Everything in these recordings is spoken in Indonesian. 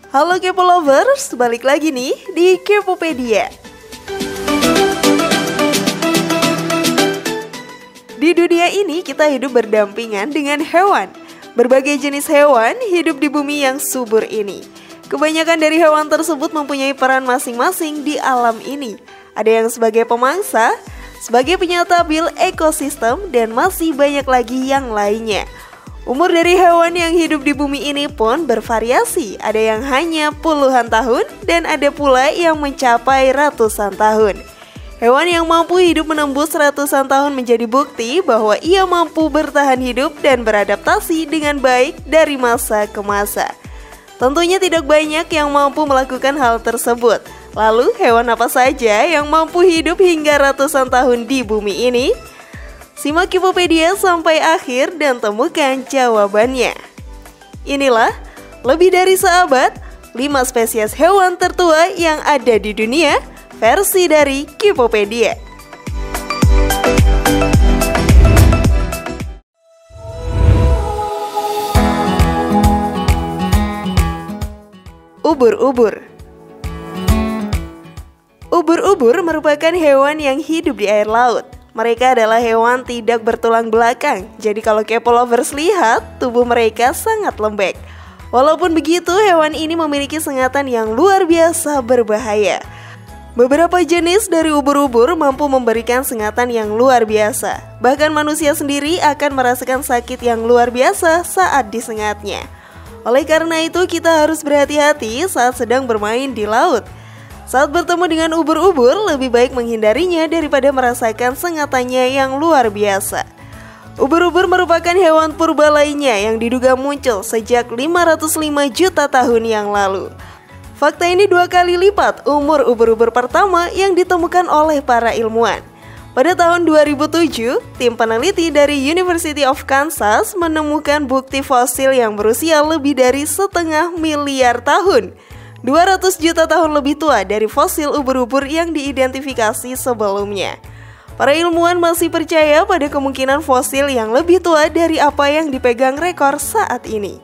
Halo Kepo Lovers, balik lagi nih di Kepopedia. Di dunia ini kita hidup berdampingan dengan hewan. Berbagai jenis hewan hidup di bumi yang subur ini. Kebanyakan dari hewan tersebut mempunyai peran masing-masing di alam ini. Ada yang sebagai pemangsa, sebagai penyatabil ekosistem, dan masih banyak lagi yang lainnya. Umur dari hewan yang hidup di bumi ini pun bervariasi. Ada yang hanya puluhan tahun dan ada pula yang mencapai ratusan tahun. Hewan yang mampu hidup menembus ratusan tahun menjadi bukti bahwa ia mampu bertahan hidup dan beradaptasi dengan baik dari masa ke masa. Tentunya tidak banyak yang mampu melakukan hal tersebut. Lalu hewan apa saja yang mampu hidup hingga ratusan tahun di bumi ini? Simak Kepopedia sampai akhir dan temukan jawabannya. Inilah Lebih Dari Sahabat, 5 spesies hewan tertua yang ada di dunia, versi dari Kepopedia. Ubur-ubur. Ubur-ubur merupakan hewan yang hidup di air laut. Mereka adalah hewan tidak bertulang belakang. Jadi kalau Kepo Lovers lihat, tubuh mereka sangat lembek. Walaupun begitu, hewan ini memiliki sengatan yang luar biasa berbahaya. Beberapa jenis dari ubur-ubur mampu memberikan sengatan yang luar biasa. Bahkan manusia sendiri akan merasakan sakit yang luar biasa saat disengatnya. Oleh karena itu, kita harus berhati-hati saat sedang bermain di laut. Saat bertemu dengan ubur-ubur, lebih baik menghindarinya daripada merasakan sengatannya yang luar biasa. Ubur-ubur merupakan hewan purba lainnya yang diduga muncul sejak 505 juta tahun yang lalu. Fakta ini 2 kali lipat umur ubur-ubur pertama yang ditemukan oleh para ilmuwan. Pada tahun 2007, tim peneliti dari University of Kansas menemukan bukti fosil yang berusia lebih dari 0,5 miliar tahun. 200 juta tahun lebih tua dari fosil ubur-ubur yang diidentifikasi sebelumnya. Para ilmuwan masih percaya pada kemungkinan fosil yang lebih tua dari apa yang dipegang rekor saat ini.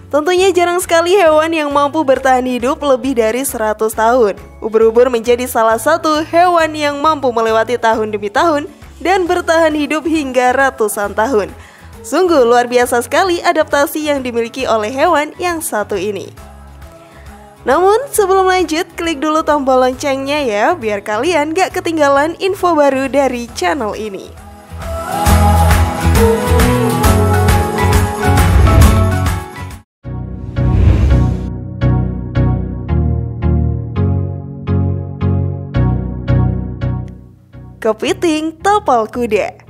Tentunya jarang sekali hewan yang mampu bertahan hidup lebih dari 100 tahun. Ubur-ubur menjadi salah satu hewan yang mampu melewati tahun demi tahun dan bertahan hidup hingga ratusan tahun. Sungguh luar biasa sekali adaptasi yang dimiliki oleh hewan yang satu ini. Namun sebelum lanjut, klik dulu tombol loncengnya ya, biar kalian gak ketinggalan info baru dari channel ini. Kepiting tapal kuda.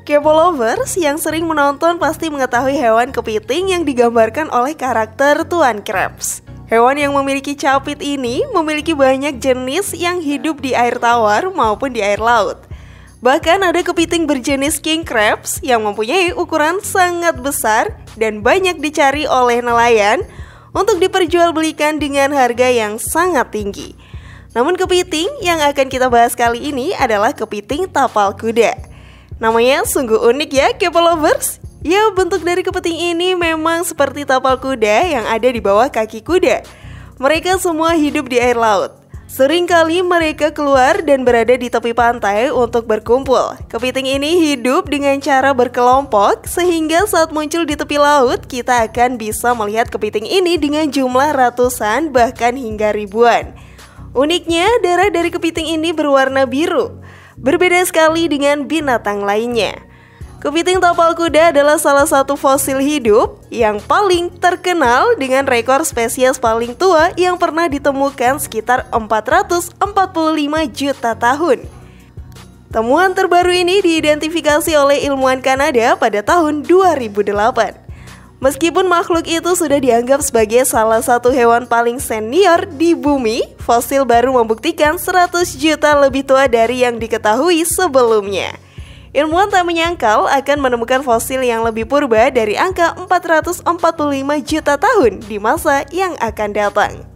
Kepo Lovers yang sering menonton pasti mengetahui hewan kepiting yang digambarkan oleh karakter Tuan Krabs. Hewan yang memiliki capit ini memiliki banyak jenis yang hidup di air tawar maupun di air laut. Bahkan ada kepiting berjenis king crabs yang mempunyai ukuran sangat besar dan banyak dicari oleh nelayan untuk diperjualbelikan dengan harga yang sangat tinggi. Namun kepiting yang akan kita bahas kali ini adalah kepiting tapal kuda. Namanya sungguh unik ya Kepo Lovers. Ya, bentuk dari kepiting ini memang seperti tapal kuda yang ada di bawah kaki kuda. Mereka semua hidup di air laut. Seringkali mereka keluar dan berada di tepi pantai untuk berkumpul. Kepiting ini hidup dengan cara berkelompok sehingga saat muncul di tepi laut kita akan bisa melihat kepiting ini dengan jumlah ratusan bahkan hingga ribuan. Uniknya, darah dari kepiting ini berwarna biru. Berbeda sekali dengan binatang lainnya. Kepiting tapal kuda adalah salah satu fosil hidup yang paling terkenal dengan rekor spesies paling tua yang pernah ditemukan sekitar 445 juta tahun. Temuan terbaru ini diidentifikasi oleh ilmuwan Kanada pada tahun 2008. Meskipun makhluk itu sudah dianggap sebagai salah satu hewan paling senior di bumi, fosil baru membuktikan 100 juta lebih tua dari yang diketahui sebelumnya. Ilmuwan tak menyangkal akan menemukan fosil yang lebih purba dari angka 445 juta tahun di masa yang akan datang.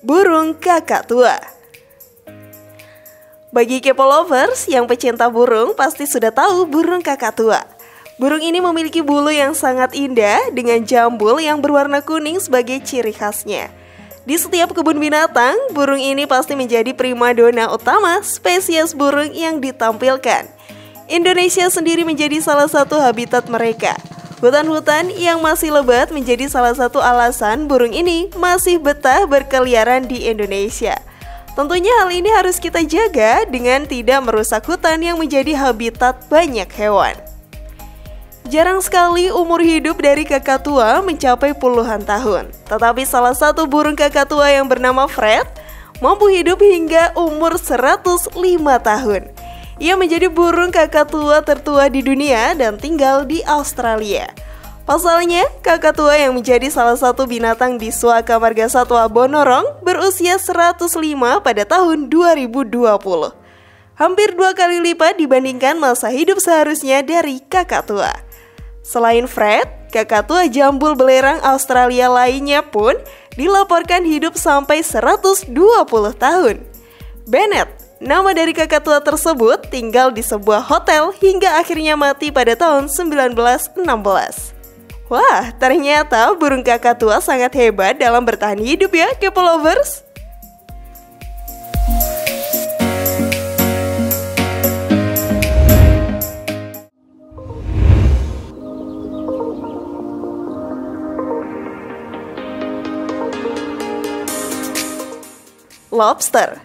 Burung burung kakak tua. Bagi Kepo lovers yang pecinta burung pasti sudah tahu burung kakak tua. Burung ini memiliki bulu yang sangat indah dengan jambul yang berwarna kuning sebagai ciri khasnya. Di setiap kebun binatang, burung ini pasti menjadi primadona utama spesies burung yang ditampilkan. Indonesia sendiri menjadi salah satu habitat mereka. Hutan-hutan yang masih lebat menjadi salah satu alasan burung ini masih betah berkeliaran di Indonesia. Tentunya hal ini harus kita jaga dengan tidak merusak hutan yang menjadi habitat banyak hewan. Jarang sekali umur hidup dari kakak tua mencapai puluhan tahun. Tetapi salah satu burung kakak tua yang bernama Fred mampu hidup hingga umur 105 tahun. Ia menjadi burung kakak tua tertua di dunia dan tinggal di Australia. Pasalnya, kakak tua yang menjadi salah satu binatang di Suaka Marga Satwa Bonorong berusia 105 pada tahun 2020. Hampir 2 kali lipat dibandingkan masa hidup seharusnya dari kakak tua. Selain Fred, kakak tua jambul belerang Australia lainnya pun dilaporkan hidup sampai 120 tahun. Bennett, nama dari kakak tua tersebut, tinggal di sebuah hotel hingga akhirnya mati pada tahun 1916. Wah, ternyata burung kakak tua sangat hebat dalam bertahan hidup ya, Kepo lovers. Lobster.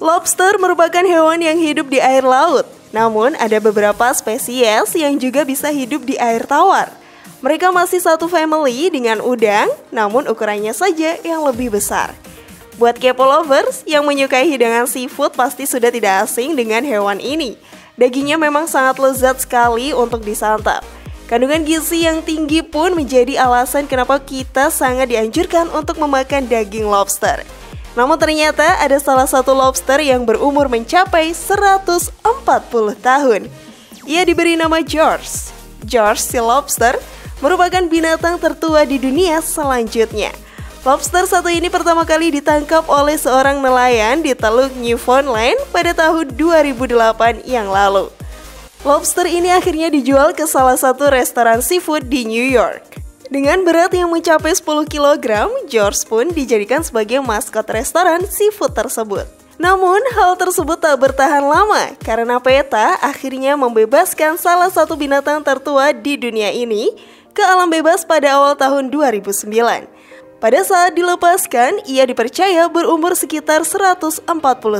Lobster merupakan hewan yang hidup di air laut. Namun ada beberapa spesies yang juga bisa hidup di air tawar. Mereka masih satu family dengan udang, namun ukurannya saja yang lebih besar. Buat Kepo lovers yang menyukai hidangan seafood pasti sudah tidak asing dengan hewan ini. Dagingnya memang sangat lezat sekali untuk disantap. Kandungan gizi yang tinggi pun menjadi alasan kenapa kita sangat dianjurkan untuk memakan daging lobster. Namun ternyata ada salah satu lobster yang berumur mencapai 140 tahun. Ia diberi nama George. George si lobster merupakan binatang tertua di dunia selanjutnya. Lobster satu ini pertama kali ditangkap oleh seorang nelayan di Teluk Newfoundland pada tahun 2008 yang lalu. Lobster ini akhirnya dijual ke salah satu restoran seafood di New York. Dengan berat yang mencapai 10 kg, George pun dijadikan sebagai maskot restoran seafood tersebut. Namun, hal tersebut tak bertahan lama karena PETA akhirnya membebaskan salah satu binatang tertua di dunia ini ke alam bebas pada awal tahun 2009. Pada saat dilepaskan, ia dipercaya berumur sekitar 140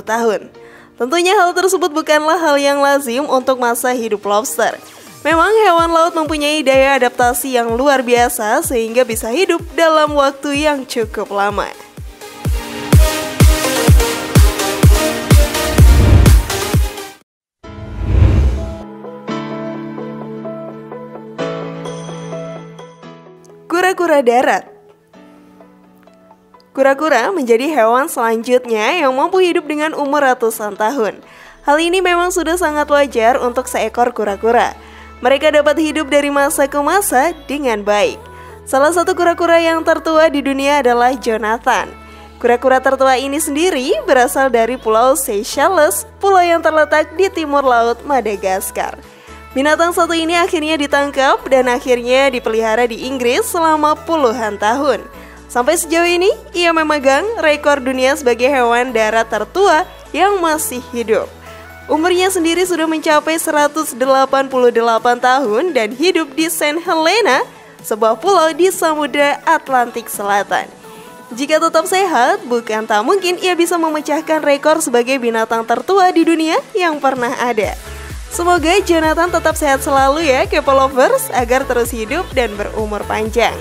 tahun. Tentunya hal tersebut bukanlah hal yang lazim untuk masa hidup lobster. Memang hewan laut mempunyai daya adaptasi yang luar biasa sehingga bisa hidup dalam waktu yang cukup lama. Kura-kura darat. Kura-kura menjadi hewan selanjutnya yang mampu hidup dengan umur ratusan tahun. Hal ini memang sudah sangat wajar untuk seekor kura-kura. Mereka dapat hidup dari masa ke masa dengan baik. Salah satu kura-kura yang tertua di dunia adalah Jonathan. Kura-kura tertua ini sendiri berasal dari Pulau Seychelles, pulau yang terletak di timur laut Madagaskar. Binatang satu ini akhirnya ditangkap dan akhirnya dipelihara di Inggris selama puluhan tahun. Sampai sejauh ini, ia memegang rekor dunia sebagai hewan darat tertua yang masih hidup. Umurnya sendiri sudah mencapai 188 tahun dan hidup di Saint Helena, sebuah pulau di Samudra Atlantik Selatan. Jika tetap sehat, bukan tak mungkin ia bisa memecahkan rekor sebagai binatang tertua di dunia yang pernah ada. Semoga Jonathan tetap sehat selalu ya Kepo lovers, agar terus hidup dan berumur panjang.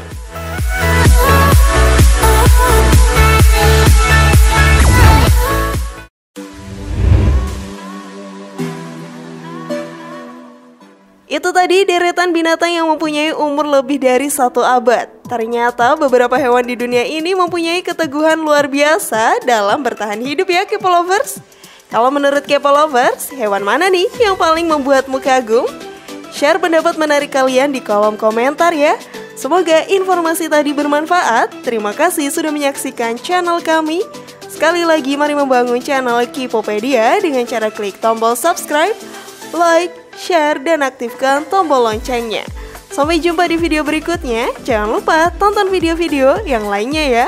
Itu tadi deretan binatang yang mempunyai umur lebih dari 1 abad. Ternyata beberapa hewan di dunia ini mempunyai keteguhan luar biasa dalam bertahan hidup ya Kepo lovers. Kalau menurut Kepo lovers, hewan mana nih yang paling membuatmu kagum? Share pendapat menarik kalian di kolom komentar ya. Semoga informasi tadi bermanfaat. Terima kasih sudah menyaksikan channel kami. Sekali lagi mari membangun channel Kipopedia dengan cara klik tombol subscribe, like, share, dan aktifkan tombol loncengnya. Sampai jumpa di video berikutnya. Jangan lupa tonton video-video yang lainnya ya.